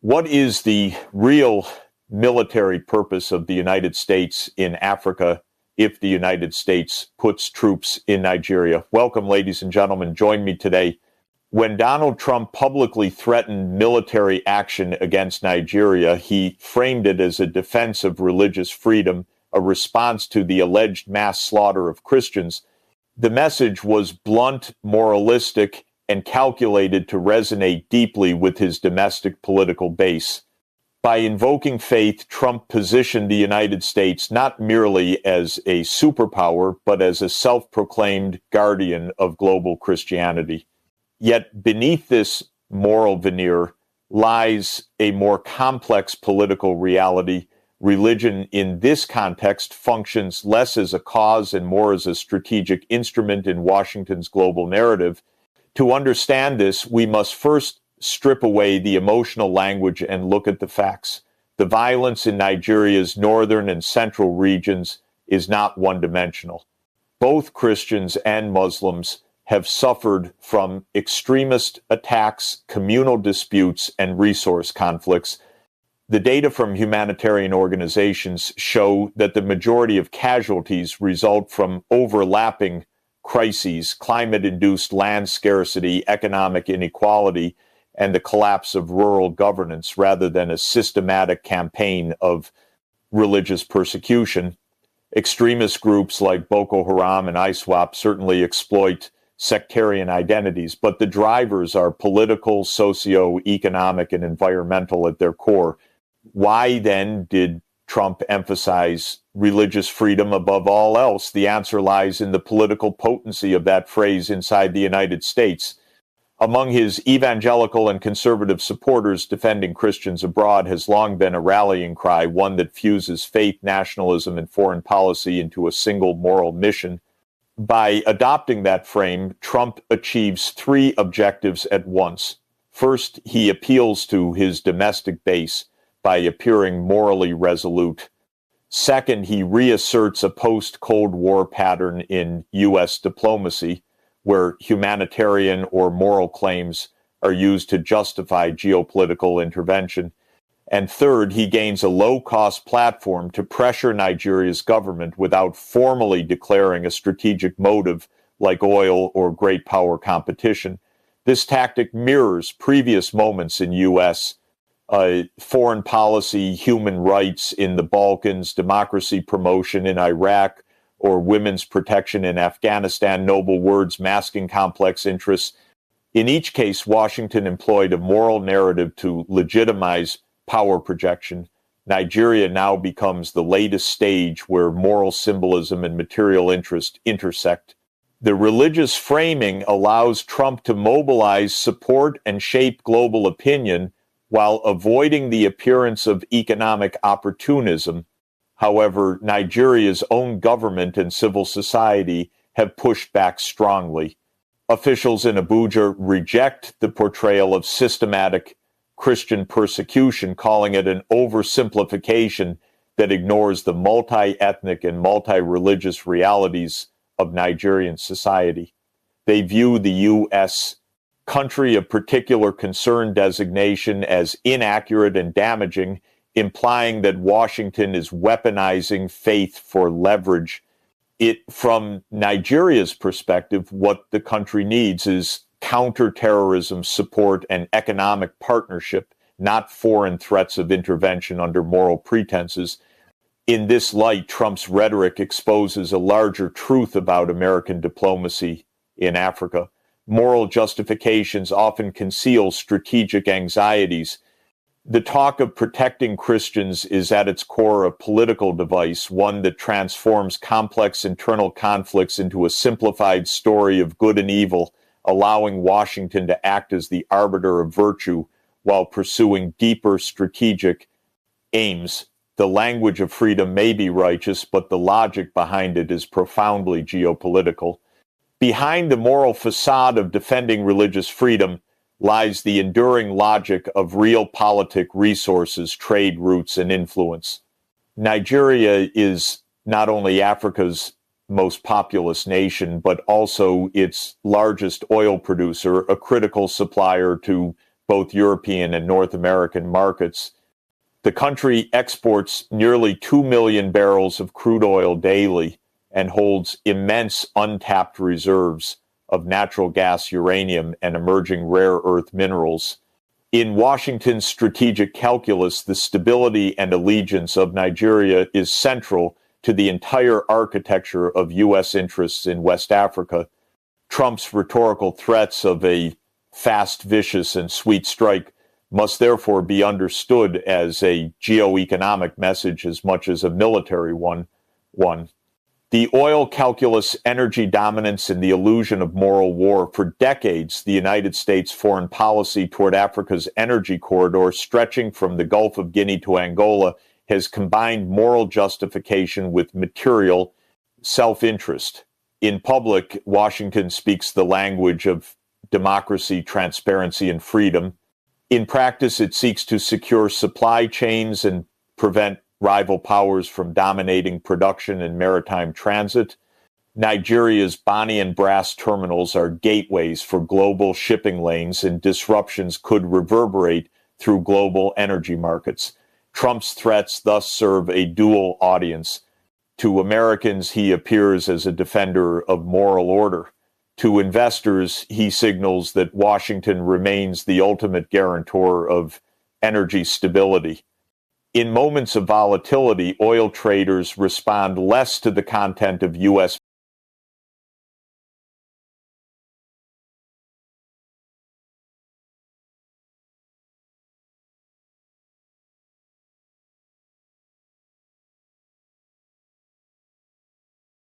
What is the real military purpose of the United States in Africa if the United States puts troops in Nigeria? Welcome, ladies and gentlemen. Join me today. When Donald Trump publicly threatened military action against Nigeria, he framed it as a defense of religious freedom, a response to the alleged mass slaughter of Christians. The message was blunt, moralistic, and calculated to resonate deeply with his domestic political base. By invoking faith, Trump positioned the United States not merely as a superpower, but as a self-proclaimed guardian of global Christianity. Yet beneath this moral veneer lies a more complex political reality. Religion in this context functions less as a cause and more as a strategic instrument in Washington's global narrative. To understand this, we must first strip away the emotional language and look at the facts. The violence in Nigeria's northern and central regions is not one-dimensional. Both Christians and Muslims have suffered from extremist attacks, communal disputes, and resource conflicts. The data from humanitarian organizations show that the majority of casualties result from overlapping crises, climate-induced land scarcity, economic inequality, and the collapse of rural governance rather than a systematic campaign of religious persecution. Extremist groups like Boko Haram and ISWAP certainly exploit sectarian identities, but the drivers are political, socio-economic, and environmental at their core. Why then did Trump emphasize religious freedom above all else? The answer lies in the political potency of that phrase inside the United States. Among his evangelical and conservative supporters, defending Christians abroad has long been a rallying cry, one that fuses faith, nationalism, and foreign policy into a single moral mission. By adopting that frame, Trump achieves three objectives at once. First, he appeals to his domestic base by appearing morally resolute. Second, he reasserts a post-Cold War pattern in U.S. diplomacy, where humanitarian or moral claims are used to justify geopolitical intervention. And third, he gains a low-cost platform to pressure Nigeria's government without formally declaring a strategic motive like oil or great power competition. This tactic mirrors previous moments in U.S. Foreign policy, human rights in the Balkans, democracy promotion in Iraq, or women's protection in Afghanistan, noble words masking complex interests. In each case, Washington employed a moral narrative to legitimize power projection. Nigeria now becomes the latest stage where moral symbolism and material interest intersect. The religious framing allows Trump to mobilize support and shape global opinion while avoiding the appearance of economic opportunism. However, Nigeria's own government and civil society have pushed back strongly. Officials in Abuja reject the portrayal of systematic Christian persecution, calling it an oversimplification that ignores the multi-ethnic and multi-religious realities of Nigerian society. They view the U.S. country of particular concern designation as inaccurate and damaging, implying that Washington is weaponizing faith for leverage. From Nigeria's perspective, what the country needs is counterterrorism support and economic partnership, not foreign threats of intervention under moral pretenses. In this light, Trump's rhetoric exposes a larger truth about American diplomacy in Africa. Moral justifications often conceal strategic anxieties. The talk of protecting Christians is at its core a political device, one that transforms complex internal conflicts into a simplified story of good and evil, allowing Washington to act as the arbiter of virtue while pursuing deeper strategic aims. The language of freedom may be righteous, but the logic behind it is profoundly geopolitical. Behind the moral facade of defending religious freedom lies the enduring logic of realpolitik resources, trade routes, and influence. Nigeria is not only Africa's most populous nation, but also its largest oil producer, a critical supplier to both European and North American markets. The country exports nearly 2 million barrels of crude oil daily and holds immense untapped reserves of natural gas, uranium, and emerging rare earth minerals. In Washington's strategic calculus, the stability and allegiance of Nigeria is central to the entire architecture of U.S. interests in West Africa. Trump's rhetorical threats of a fast, vicious, and sweet strike must therefore be understood as a geoeconomic message as much as a military one. The oil calculus, energy dominance, and the illusion of moral war. For decades, the United States foreign policy toward Africa's energy corridor, stretching from the Gulf of Guinea to Angola, has combined moral justification with material self-interest. In public, Washington speaks the language of democracy, transparency, and freedom. In practice, it seeks to secure supply chains and prevent rival powers from dominating production and maritime transit. Nigeria's Bonny and Brass terminals are gateways for global shipping lanes, and disruptions could reverberate through global energy markets. Trump's threats thus serve a dual audience. To Americans, he appears as a defender of moral order. To investors, he signals that Washington remains the ultimate guarantor of energy stability. In moments of volatility, oil traders respond less to the content of U.S.